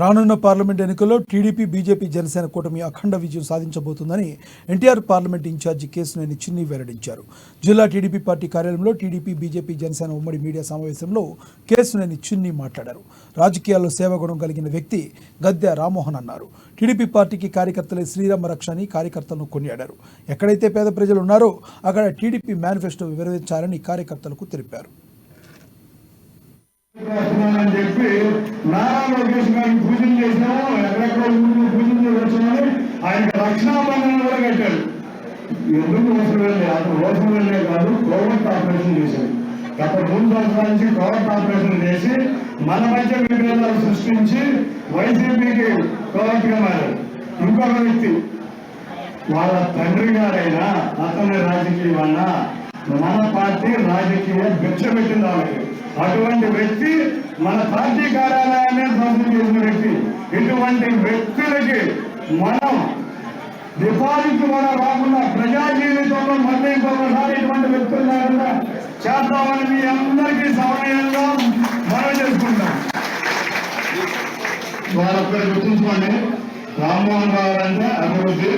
రానున్న పార్లమెంట్ ఎన్నికల్లో TDP, BJP, Janasena కూటమి అఖండ విజయం సాధించబోతుందని ఎన్టీఆర్ పార్లమెంట్ ఇన్ఛార్జి కేశినేని చిన్ని వెల్లడించారు. జిల్లా టీడీపీ పార్టీ కార్యాలయంలో టీడీపీ, బీజేపీ, జనసేన ఉమ్మడి మీడియా సమావేశంలో కేశినేని చిన్ని మాట్లాడారు. రాజకీయాల్లో సేవాగుణం కలిగిన వ్యక్తి గద్దె రామ్మోహన్ అన్నారు. టీడీపీ పార్టీకి కార్యకర్తలే శ్రీరామ రక్ష అని కార్యకర్తలను కొనియాడారు. ఎక్కడైతే పేద ప్రజలు ఉన్నారో అక్కడ టీడీపీ మేనిఫెస్టో వివరించాలని కార్యకర్తలకు తెలిపారు. అని చెప్పి నారా లోకేష్ గారికి పూజలు చేసినాము, ఎక్కడెక్కడ పూజలు చేయవచ్చునని ఆయనకు రక్షణాబంధనం కూడా కట్టాడు. ఎందుకు మోసం వెళ్ళే అతను మోసం వెళ్ళే కాదు, కోవర్ట్ ఆపరేషన్ చేశాడు. గత 3 సంవత్సరాల నుంచి కోవర్ట్ ఆపరేషన్ చేసి మన మధ్య విభేదాలు సృష్టించి వైసీపీకి కోవర్ట్ గా మారాడు. ఇంకొక వ్యక్తి వాళ్ళ తండ్రి గారైనా అతని రాజకీయమన్నా మన పార్టీ రాజకీయ భిక్ష పెట్టింది వాళ్ళకి. అటువంటి వ్యక్తి మన పార్టీ కార్యాలయాన్ని ధ్వంసం చేసిన వ్యక్తి. ఇటువంటి వ్యక్తులకి మనం డిపాజిట్ కూడా రాకుండా ప్రజా జీవితంలో మళ్ళీ ఇంకొకసారి ఇటువంటి వ్యక్తులు లేకుండా చేద్దామని మీ అందరికీ సమయంగా మనం చేసుకుంటాం. వారొక్కరు గుర్తుంచుకోండి, రామ్మోహన్ రావు అంటే అభివృద్ధి